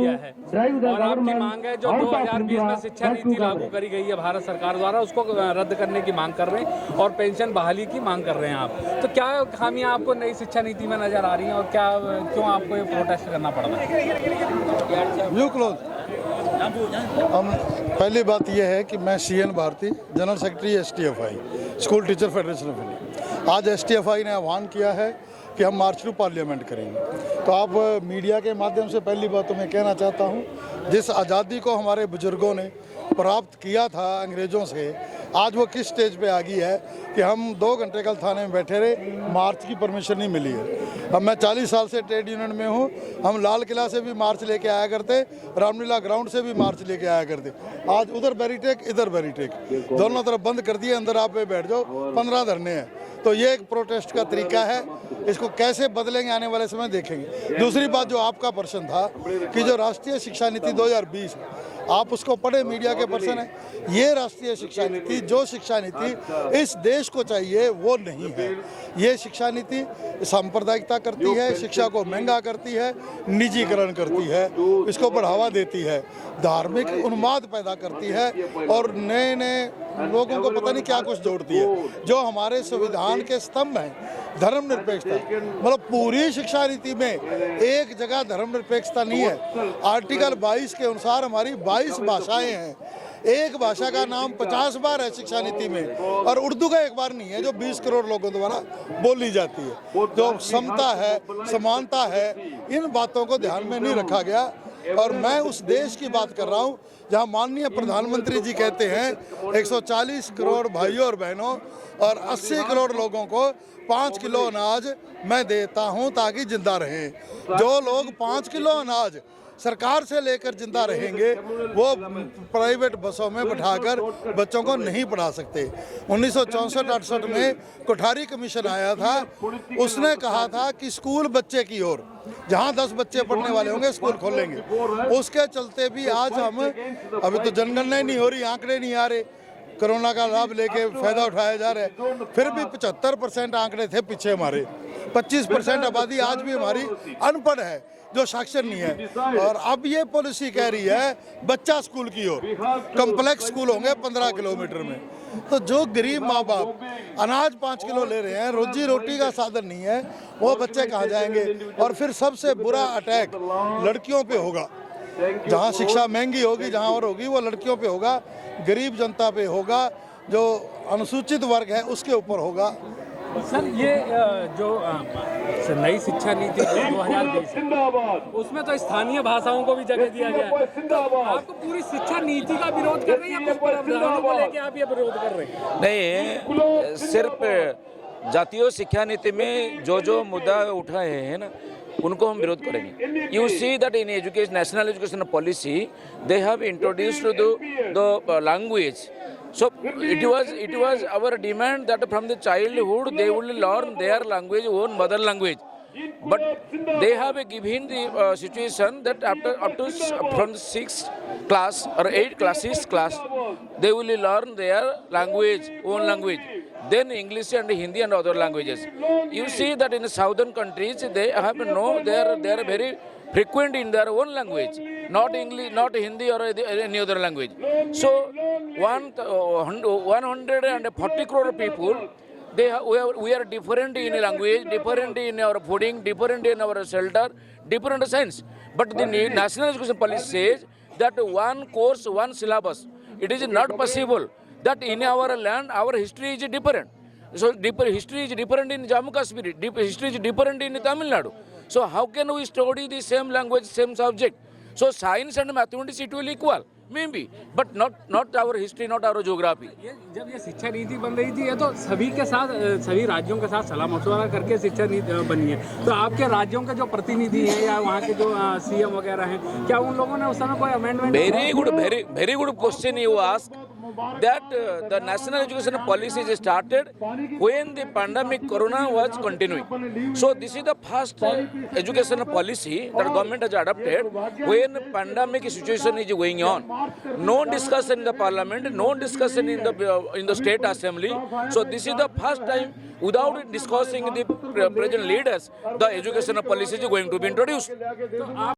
किया है और आपकी मांग है जो 2020 में शिक्षा नीति लागू करी गई है भारत सरकार द्वारा, उसको रद्द करने की मांग कर रहे हैं और पेंशन बहाली की मांग कर रहे हैं आप। तो क्या खामियां आपको नई शिक्षा नीति में नजर आ रही हैं और क्या क्यों आपको ये प्रोटेस्ट करना पड़ रहा है? View close. पहली बात यह है कि मैं CN भारती, general secretary STFI school teacher federation of India. आज STFI ने आह्वान किया है कि हम मार्च टू पार्लियामेंट करेंगे। तो आप मीडिया के माध्यम से पहली बात तो मैं कहना चाहता हूँ, जिस आज़ादी को हमारे बुजुर्गों ने प्राप्त किया था अंग्रेज़ों से, आज वो किस स्टेज पे आ गई है कि हम 2 घंटे कल थाने में बैठे रहे, मार्च की परमिशन नहीं मिली है। अब मैं 40 साल से ट्रेड यूनियन में हूँ, हम लाल किला से भी मार्च लेके आया करते, रामलीला ग्राउंड से भी मार्च लेके आया करते। आज उधर बैरिटेक इधर बैरिटेक, दोनों तरफ बंद कर दिए, अंदर आप बैठ जाओ, 15 धरने हैं। तो ये एक प्रोटेस्ट का तरीका है, इसको कैसे बदलेंगे आने वाले समय देखेंगे। दूसरी बात जो आपका प्रश्न था कि जो राष्ट्रीय शिक्षा नीति 2020 है, आप उसको पढ़े, मीडिया के पर्सन है। ये राष्ट्रीय शिक्षा नीति, जो शिक्षा नीति इस देश को चाहिए वो नहीं है। ये शिक्षा नीति सांप्रदायिकता करती है, शिक्षा को महंगा करती है, निजीकरण करती है, इसको बढ़ावा देती है, धार्मिक उन्माद पैदा करती है और नए नए लोगों को पता नहीं क्या कुछ जोड़ती है। जो हमारे संविधान के स्तंभ हैं, धर्मनिरपेक्षता, मतलब पूरी शिक्षा नीति में एक जगह धर्मनिरपेक्षता नहीं है। आर्टिकल 22 के अनुसार हमारी 22 भाषाएं हैं, एक भाषा का नाम 50 बार है शिक्षा नीति में, और उर्दू का एक बार नहीं है जो 20 करोड़ लोगों द्वारा बोली जाती है। जो समता है, समानता है, इन बातों को ध्यान में नहीं रखा गया। और मैं उस देश की बात कर रहा हूँ जहाँ माननीय प्रधानमंत्री जी कहते हैं 140 करोड़ भाइयों और बहनों और 80 करोड़ लोगों को 5 किलो अनाज मैं देता हूँ ताकि जिंदा रहें। जो लोग 5 किलो अनाज सरकार से लेकर जिंदा रहेंगे वो प्राइवेट बसों में बिठाकर बच्चों को नहीं पढ़ा सकते। 1964-68 में कोठारी कमीशन आया था, उसने कहा था कि स्कूल बच्चे की ओर, जहाँ 10 बच्चे पढ़ने वाले होंगे स्कूल खोलेंगे। उसके चलते भी आज हम, अभी तो जनगणना नहीं हो रही, आंकड़े नहीं आ रहे, कोरोना का लाभ लेके फायदा उठाया जा रहा है, फिर भी 75% आंकड़े थे पीछे हमारे। 25% आबादी आज भी हमारी अनपढ़ है, जो साक्षर नहीं है। और अब ये पॉलिसी कह रही है बच्चा स्कूल की ओर, कॉम्प्लेक्स स्कूल होंगे 15 किलोमीटर में। तो जो गरीब माँ बाप अनाज 5 किलो ले रहे हैं, रोजी रोटी का साधन नहीं है, वो बच्चे कहाँ जाएंगे। और फिर सबसे बुरा अटैक लड़कियों पे होगा। जहाँ शिक्षा महंगी होगी, जहाँ और होगी, वो लड़कियों पे होगा, गरीब जनता पे होगा, जो अनुसूचित वर्ग है उसके ऊपर होगा। सर, ये जो नई शिक्षा नीति 2020 है, उसमें तो स्थानीय भाषाओं को भी जगह दिया गया है। तो आपको पूरी शिक्षा नीति का विरोध कर रहे हैं या कुछ प्रावधानों को लेकर आप ये विरोध कर रहे हैं? नहीं, सिर्फ जातीय शिक्षा नीति में जो मुद्दा उठाए हैं ना, उनको हम विरोध करेंगे। You see that in education, national education policy, they have introduced the language. So it was our demand that from the childhood they will learn their language, own mother language. But they have given the situation that up to from 6th class or 8th class, 6th class, they will learn their language, own language. Then English and Hindi and other languages. You see that in southern countries they have they are very frequent in their own language, not English, not Hindi or any other language. So 140 crore people, we are different in language, different in our fooding, different in our shelter, different science. But the national education policy says that one course, one syllabus. It is not possible that in our land our history is different. So history is different in Jammu Kashmir, history is different in Tamil Nadu. So how can we study the same language, same subject? So science and mathematics it will equal, maybe, but not our history, not our geography. जब ये शिक्षा नीति बन रही थी, ये तो सभी के साथ, सभी राज्यों के साथ सलाह मशवरा करके शिक्षा नीति बनी है। तो आपके राज्यों के जो प्रतिनिधि हैं या वहाँ के जो CM वगैरह हैं, क्या उन लोगों ने उस समय कोई amendment? Very good question you ask. That the national education policy is started when the pandemic corona was continuing. So this is the first education policy that government has adopted when pandemic situation is going on. No discussion in the parliament, no discussion in the state assembly. So this is the first time without discussing the present leaders, the education policy is going to be introduced.